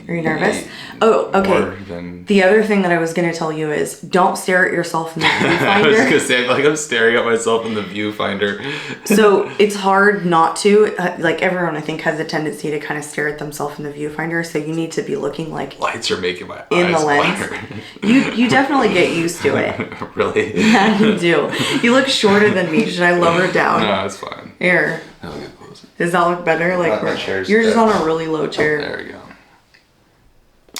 Are you nervous? Oh, okay. The other thing that I was going to tell you is don't stare at yourself in the viewfinder. I was going to say, I feel like I'm staring at myself in the viewfinder. So it's hard not to. Like everyone, I think, has a tendency to kind of stare at themselves in the viewfinder. So you need to be looking like lights are making my in eyes the lens. You definitely get used to it. Really? Yeah, you do. You look shorter than me. Should I lower it down? No, it's fine. Here. Does that look better? Like you're just on a really low chair. There we go.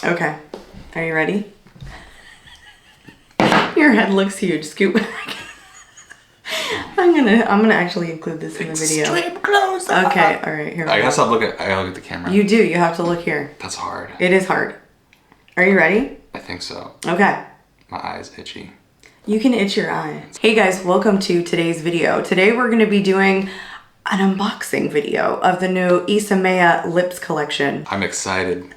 Okay. Are you ready? Your head looks huge. Scoot back. I'm gonna actually include this in the video. Extreme close. Okay. All right. Here we go. I guess I gotta look at the camera. You do. You have to look here. That's hard. It is hard. Are you ready? I think so. Okay. My eye's itchy. You can itch your eye. Hey guys, welcome to today's video. Today we're gonna be doing an unboxing video of the new Isamaya LIPS Collection. I'm excited.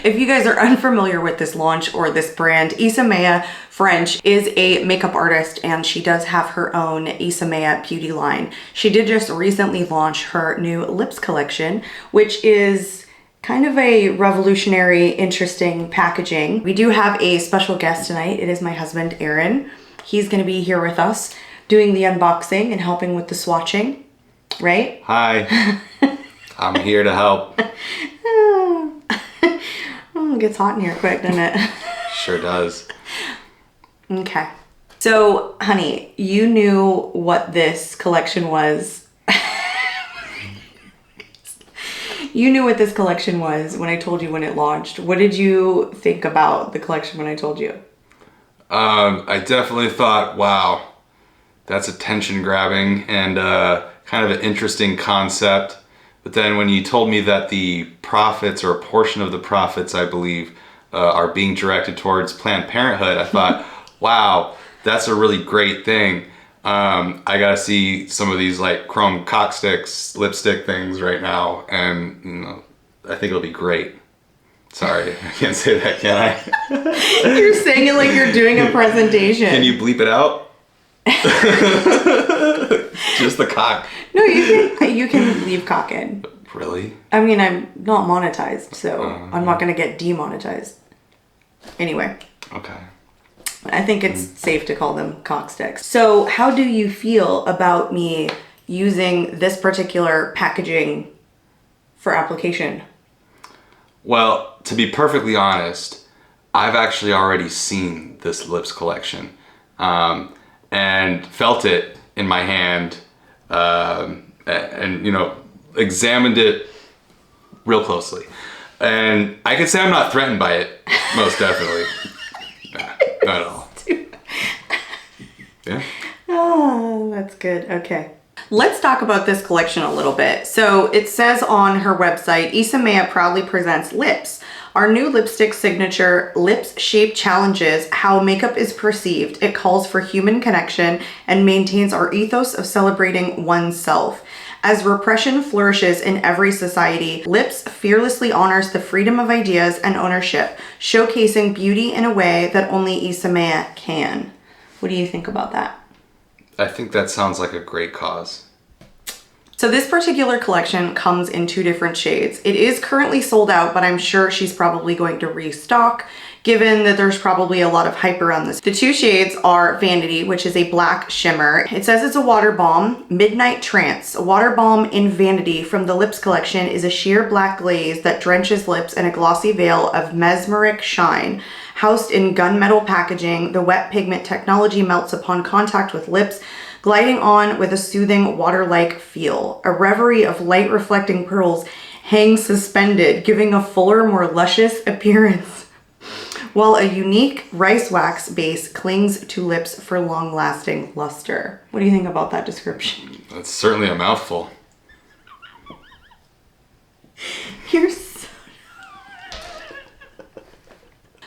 If you guys are unfamiliar with this launch or this brand, Isamaya French is a makeup artist and she does have her own Isamaya beauty line. She did just recently launch her new lips collection, which is kind of a revolutionary, interesting packaging. We do have a special guest tonight. It is my husband, Aaron. He's gonna be here with us doing the unboxing and helping with the swatching, right? Hi. I'm here to help. Oh, it gets hot in here quick, doesn't it? Sure does. Okay. So, honey, you knew what this collection was. You knew what this collection was when I told you when it launched. What did you think about the collection when I told you? I definitely thought, wow, that's attention grabbing and kind of an interesting concept. But then when you told me that the profits, or a portion of the profits, I believe, are being directed towards Planned Parenthood, I thought, wow, that's a really great thing. I gotta see some of these like chrome cock sticks, lipstick things right now, and you know, I think it'll be great. Sorry, I can't say that, can I? You're saying it like you're doing a presentation. Can you bleep it out? Just the cock. No, you can leave cock in. Really? I mean, I'm not monetized, so I'm not gonna get demonetized. Anyway. Okay. I think it's safe to call them cock sticks. So how do you feel about me using this particular packaging for application? Well, to be perfectly honest, I've actually already seen this lips collection and felt it in my hand and you know, examined it real closely. And I can say I'm not threatened by it, most definitely. Not at all. Yeah. Oh, that's good. Okay. Let's talk about this collection a little bit. So it says on her website, Isamaya proudly presents Lips. Our new lipstick signature, Lips Shape, challenges how makeup is perceived. It calls for human connection and maintains our ethos of celebrating oneself. As repression flourishes in every society, Lips fearlessly honors the freedom of ideas and ownership, showcasing beauty in a way that only Isamaya can. What do you think about that? I think that sounds like a great cause. So this particular collection comes in 2 different shades. It is currently sold out, but I'm sure she's probably going to restock, given that there's probably a lot of hype around this. The 2 shades are Vanity, which is a black shimmer. It says it's a water balm, Midnight Trance. A water balm in Vanity from the Lips collection is a sheer black glaze that drenches lips in a glossy veil of mesmeric shine. Housed in gunmetal packaging, the wet pigment technology melts upon contact with lips, gliding on with a soothing water-like feel. A reverie of light reflecting pearls hangs suspended, giving a fuller, more luscious appearance, while a unique rice wax base clings to lips for long-lasting luster. What do you think about that description? That's certainly a mouthful. You're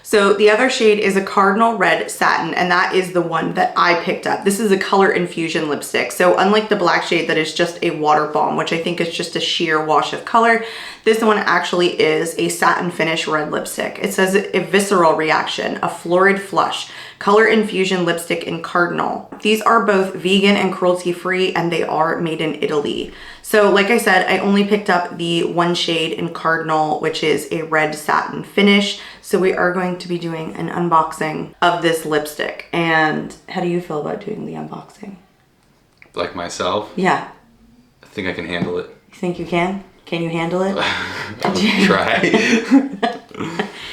So the other shade is a Cardinal Red Satin, and that is the one that I picked up. This is a color infusion lipstick. So unlike the black shade that is just a water balm, which I think is just a sheer wash of color, this one actually is a satin finish red lipstick. It says a visceral reaction, a florid flush, color infusion lipstick in Cardinal. These are both vegan and cruelty-free, and they are made in Italy. So like I said, I only picked up the one shade in Cardinal, which is a red satin finish. So we are going to be doing an unboxing of this lipstick. And how do you feel about doing the unboxing? Like myself? Yeah. I think I can handle it. You think you can? Can you handle it? I'll try.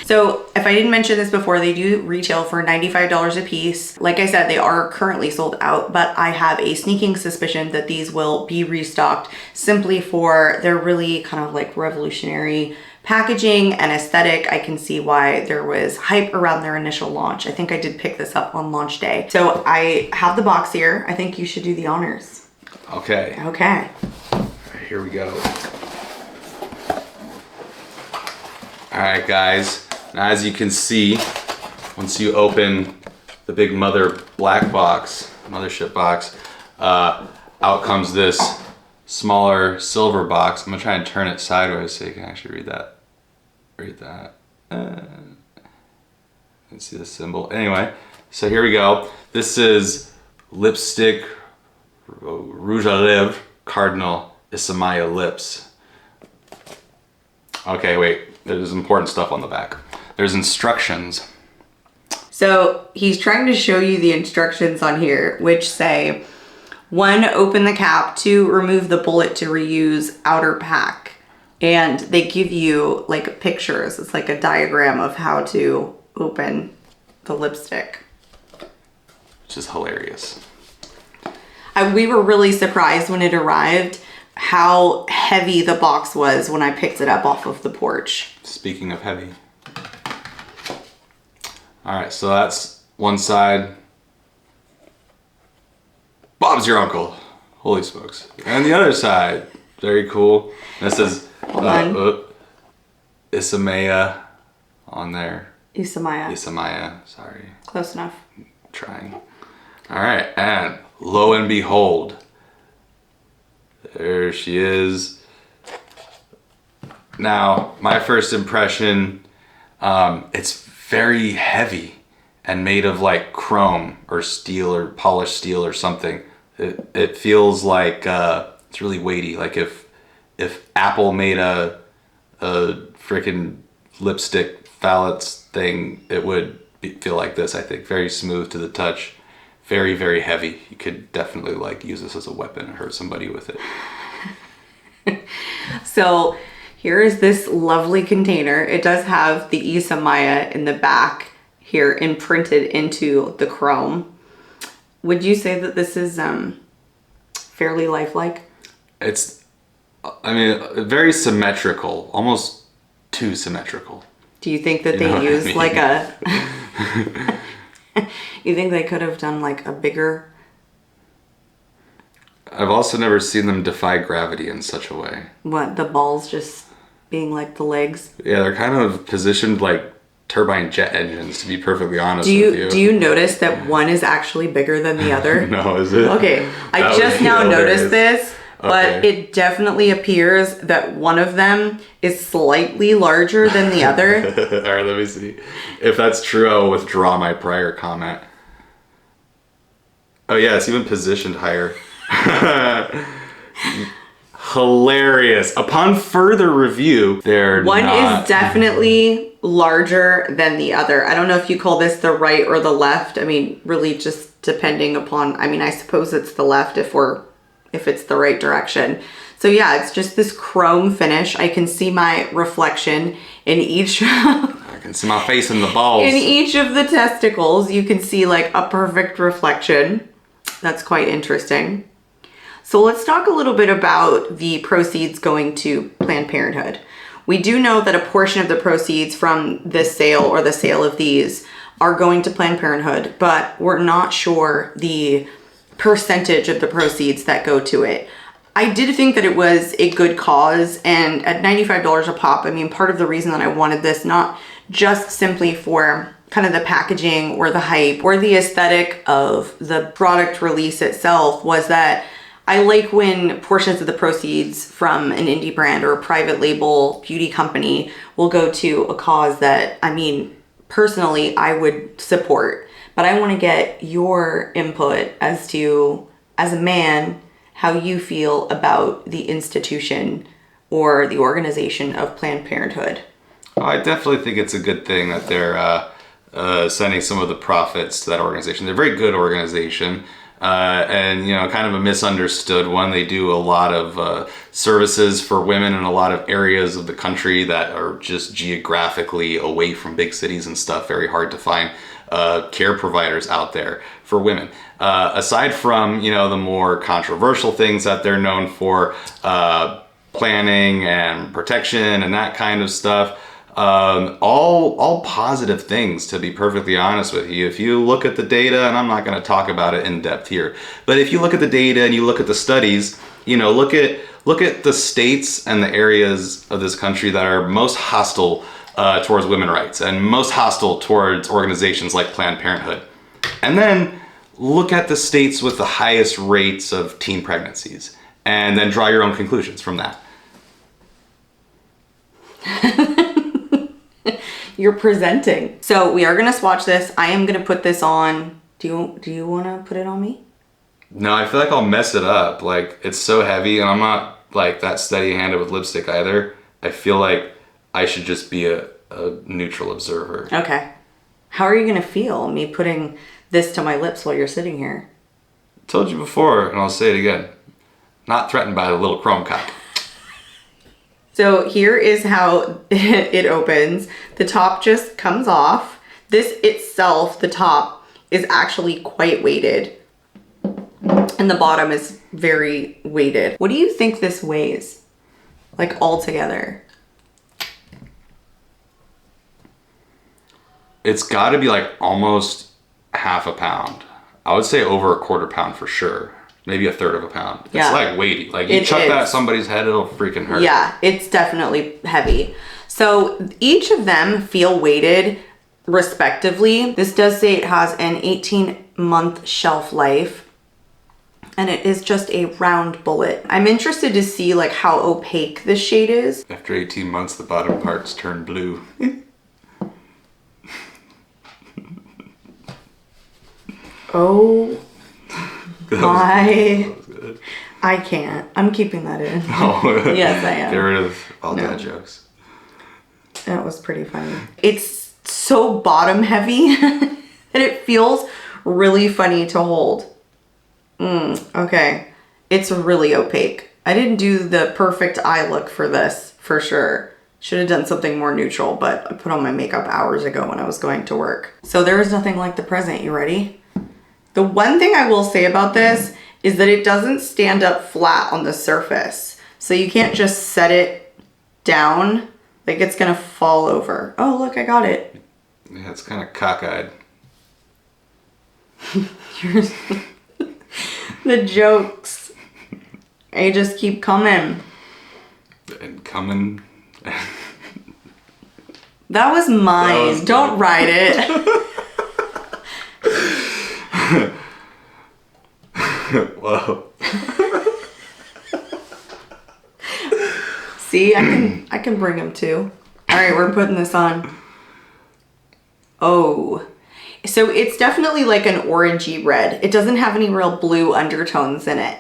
So if I didn't mention this before, they do retail for $95 a piece. Like I said, they are currently sold out, but I have a sneaking suspicion that these will be restocked simply for their really kind of like revolutionary packaging and aesthetic. I can see why there was hype around their initial launch. I think I did pick this up on launch day. So I have the box here. I think you should do the honors. Okay. Okay. All right, here we go. All right, guys. Now, as you can see, once you open the big mothership box, out comes this smaller silver box. I'm gonna try and turn it sideways so you can actually read that. Read that. Let's see the symbol. Anyway, so here we go. This is lipstick Rouge à Lèvres Cardinal Isamaya Lips. Okay, wait. There's important stuff on the back. There's instructions. So he's trying to show you the instructions on here, which say, 1, open the cap, 2, remove the bullet to reuse outer pack. And they give you like pictures. It's like a diagram of how to open the lipstick. Which is hilarious. We were really surprised when it arrived how heavy the box was when I picked it up off of the porch. Speaking of heavy. All right, so that's one side. Bob's your uncle. Holy smokes. And the other side, very cool. This is Isamaya on there. Isamaya. Sorry. Close enough. Trying. All right, and lo and behold, there she is. Now, my first impression, it's very heavy and made of like chrome or steel or polished steel or something. It feels like it's really weighty. Like if Apple made a freaking lipstick phthalates thing, it would feel like this. I think very smooth to the touch, very very heavy. You could definitely like use this as a weapon and hurt somebody with it. So here is this lovely container. It does have the Isamaya in the back here imprinted into the chrome. Would you say that this is fairly lifelike? It's, I mean, very symmetrical, almost too symmetrical. Do you think that they use like a... You think they could have done like a bigger... I've also never seen them defy gravity in such a way. What, the balls just being like the legs? Yeah, they're kind of positioned like turbine jet engines, to be perfectly honest with you. Do you notice that one is actually bigger than the other? No, is it? Okay, I just now noticed this, but Okay. it definitely appears that one of them is slightly larger than the other. All right, let me see. If that's true, I'll withdraw my prior comment. Oh yeah, it's even positioned higher. Hilarious. Upon further review, One is definitely larger than the other. I don't know if you call this the right or the left. I mean, really just depending upon, I mean, I suppose it's the left if it's the right direction. So yeah, it's just this chrome finish. I can see my reflection in each I can see my face in the balls. in each of the testicles. You can see like a perfect reflection. That's quite interesting. So let's talk a little bit about the proceeds going to Planned Parenthood. We do know that a portion of the proceeds from this sale or the sale of these are going to Planned Parenthood, but we're not sure the percentage of the proceeds that go to it. I did think that it was a good cause, and at $95 a pop, I mean, part of the reason that I wanted this, not just simply for kind of the packaging or the hype or the aesthetic of the product release itself, was that I like when portions of the proceeds from an indie brand or a private label beauty company will go to a cause that, I mean, personally, I would support. But I want to get your input as to, as a man, how you feel about the institution or the organization of Planned Parenthood. I definitely think it's a good thing that they're sending some of the profits to that organization. They're a very good organization. And, you know, kind of a misunderstood one. They do a lot of services for women in a lot of areas of the country that are just geographically away from big cities and stuff. Very hard to find care providers out there for women. Aside from, you know, the more controversial things that they're known for, planning and protection and that kind of stuff, all positive things, to be perfectly honest with you. If you look at the data, and I'm not going to talk about it in depth here, but if you look at the data and you look at the studies, you know, look at the states and the areas of this country that are most hostile towards women's rights and most hostile towards organizations like Planned Parenthood, and then look at the states with the highest rates of teen pregnancies, and then draw your own conclusions from that. You're presenting. So we are gonna swatch this. I am gonna put this on. Do you wanna put it on me? No, I feel like I'll mess it up. Like, it's so heavy, and I'm not like that steady-handed with lipstick either. I feel like I should just be a neutral observer. Okay. How are you gonna feel me putting this to my lips while you're sitting here? I told you before, and I'll say it again. Not threatened by the little chrome cock. So here is how it opens. The top just comes off. This itself, the top, is actually quite weighted. And the bottom is very weighted. What do you think this weighs? Like all together? It's gotta be like almost half a pound. I would say over a quarter pound for sure. Maybe a third of a pound. Yeah. It's like weighty. Like you chuck that at somebody's head, it'll freaking hurt. Yeah, it's definitely heavy. So each of them feel weighted respectively. This does say it has an 18-month shelf life, and it is just a round bullet. I'm interested to see like how opaque this shade is. After 18 months, the bottom parts turn blue. Oh my, I can't. I'm keeping that in. Oh, yes, I am. Get rid of all dad jokes. That was pretty funny. It's so bottom heavy and it feels really funny to hold. Okay. It's really opaque. I didn't do the perfect eye look for this, for sure. Should have done something more neutral, but I put on my makeup hours ago when I was going to work. So there is nothing like the present. You ready? The one thing I will say about this is that it doesn't stand up flat on the surface. So you can't just set it down, like it's gonna fall over. Oh, look, I got it. Yeah, it's kind of cockeyed. The jokes, they just keep coming. And coming. That was mine. Don't write it. Whoa. See, I can bring them too. All right, we're putting this on. Oh, so it's definitely like an orangey red. It doesn't have any real blue undertones in it.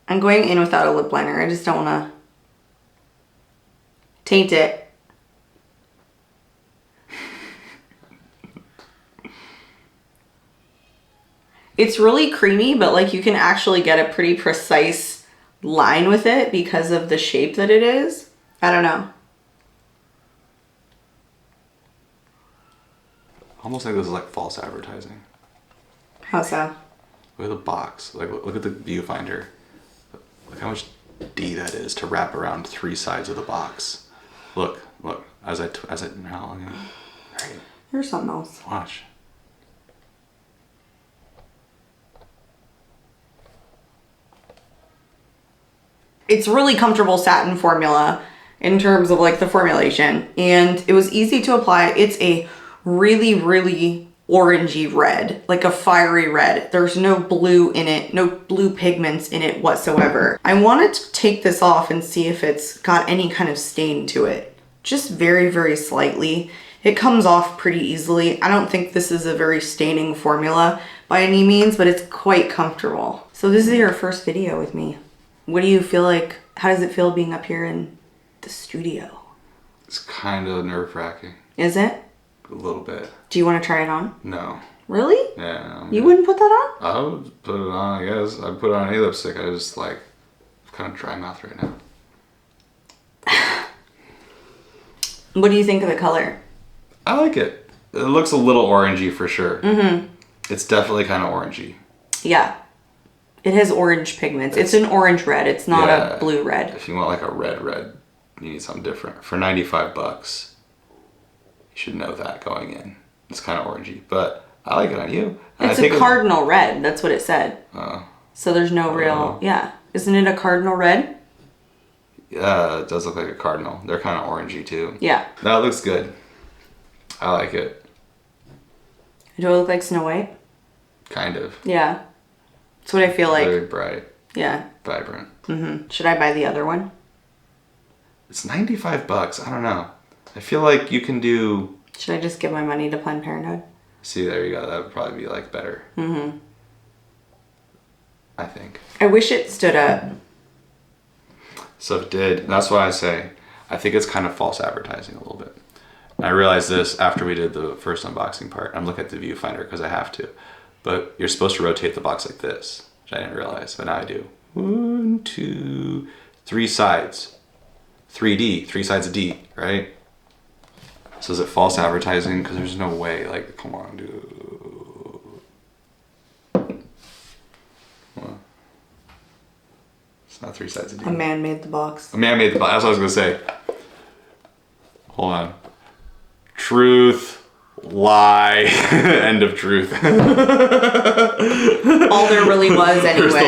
I'm going in without a lip liner. I just don't want to taint it. It's really creamy, but like you can actually get a pretty precise line with it because of the shape that it is. I don't know. Almost like this is like false advertising. How so? Look at the box. Like look at the viewfinder. Look how much D that is to wrap around 3 sides of the box. Look. As I now. Right. Here's something else. Watch. It's really comfortable satin formula in terms of like the formulation, and it was easy to apply. It's a really, really orangey red, like a fiery red. There's no blue in it, no blue pigments in it whatsoever. I wanted to take this off and see if it's got any kind of stain to it. Just very, very slightly. It comes off pretty easily. I don't think this is a very staining formula by any means, but it's quite comfortable. So this is your first video with me. What do you feel like? How does it feel being up here in the studio? It's kind of nerve-wracking. Is it? A little bit. Do you want to try it on? No. Really? Yeah. You wouldn't put that on? I would put it on, I guess. I'd put on any lipstick. I just like kind of dry mouth right now. What do you think of the color? I like it. It looks a little orangey for sure. Mm-hmm. It's definitely kind of orangey. Yeah. It has orange pigments. It's an orange red. It's not a blue red. If you want like a red, you need something different. For 95 bucks, you should know that going in. It's kind of orangey, but I like it on you. And it's a cardinal red. That's what it said. Oh. So there's no real, yeah. Isn't it a cardinal red? Yeah, it does look like a cardinal. They're kind of orangey too. Yeah. That looks good. I like it. Do I look like Snow White? Kind of. Yeah. That's what I feel like. Very bright. Yeah. Vibrant. Mm-hmm. Should I buy the other one? It's 95 bucks. I don't know. I feel like you can do... Should I just give my money to Planned Parenthood? See, there you go. That would probably be like better. Mm-hmm. I think. I wish it stood up. So it did. That's why I say I think it's kind of false advertising a little bit. And I realized this after we did the first unboxing part. I'm looking at the viewfinder because I have to. But you're supposed to rotate the box like this, which I didn't realize, but now I do. 1, 2, 3 sides. 3D, 3 sides of D, right? So is it false advertising? Because there's no way. Like, come on, dude. Well, it's not 3 sides of D. A man made the box. A man made the box. That's what I was gonna say. Hold on. Truth. Lie. End of truth. All there really was anyway. Here's the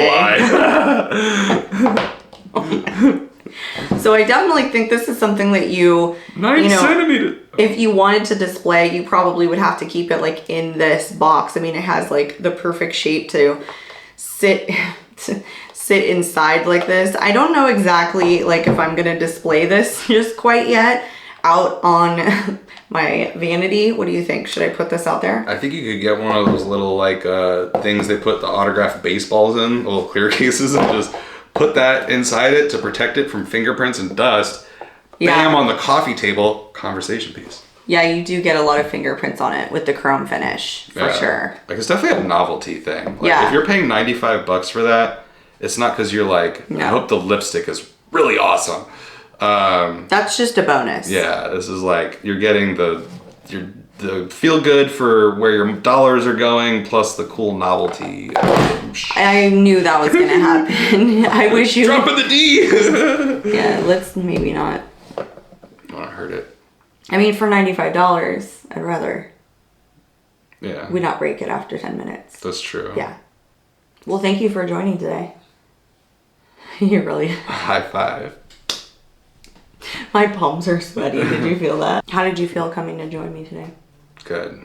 lie. So I definitely think this is something that you 9 centimeters. If you wanted to display, you probably would have to keep it like in this box. I mean, it has like the perfect shape to sit inside like this. I don't know exactly like if I'm gonna display this just quite yet out on my vanity. What do you think? Should I put this out there? I think you could get one of those little like things they put the autographed baseballs in, little clear cases, and just put that inside it to protect it from fingerprints and dust. Yeah. Bam, on the coffee table, conversation piece. Yeah, you do get a lot of fingerprints on it with the chrome finish, for sure. Like, it's definitely a novelty thing. Like, yeah. If you're paying 95 bucks for that, it's not because you're like, I hope the lipstick is really awesome. That's just a bonus. Yeah, this is like, you're getting the feel good for where your dollars are going, plus the cool novelty. I knew that was gonna happen. I wish you dropping the D. Yeah, let's maybe not. I want to hurt it. I mean, for $95, I'd rather we not break it after 10 minutes. That's true. Yeah. Well, thank you for joining today. You're really... High five. My palms are sweaty. Did you feel that? How did you feel coming to join me today? Good.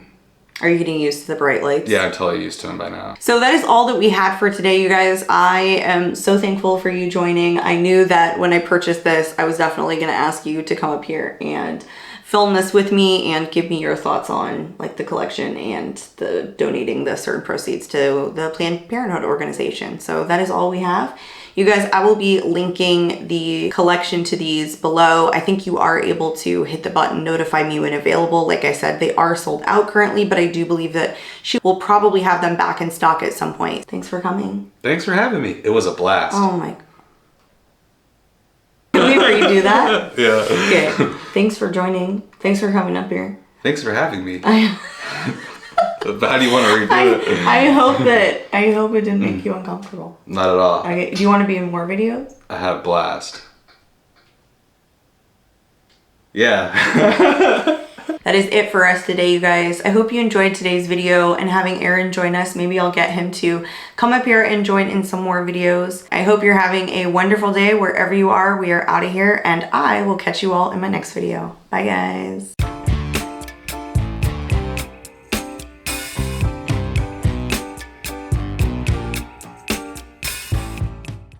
Are you getting used to the bright lights? Yeah, I'm totally used to them by now. So that is all that we had for today, you guys. I am so thankful for you joining. I knew that when I purchased this, I was definitely going to ask you to come up here and film this with me and give me your thoughts on like the collection and the donating the certain proceeds to the Planned Parenthood organization. So that is all we have. You guys, I will be linking the collection to these below. I think you are able to hit the button, notify me when available. Like I said, they are sold out currently, but I do believe that she will probably have them back in stock at some point. Thanks for coming. Thanks for having me. It was a blast. Oh my. Did we already do that? Yeah. Okay. Thanks for joining. Thanks for coming up here. Thanks for having me. How do you want to redo it? I hope it didn't make you uncomfortable. Not at all. Okay. Do you want to be in more videos? I had a blast. Yeah. That is it for us today, you guys. I hope you enjoyed today's video and having Aaron join us. Maybe I'll get him to come up here and join in some more videos. I hope you're having a wonderful day wherever you are. We are out of here and I will catch you all in my next video. Bye, guys.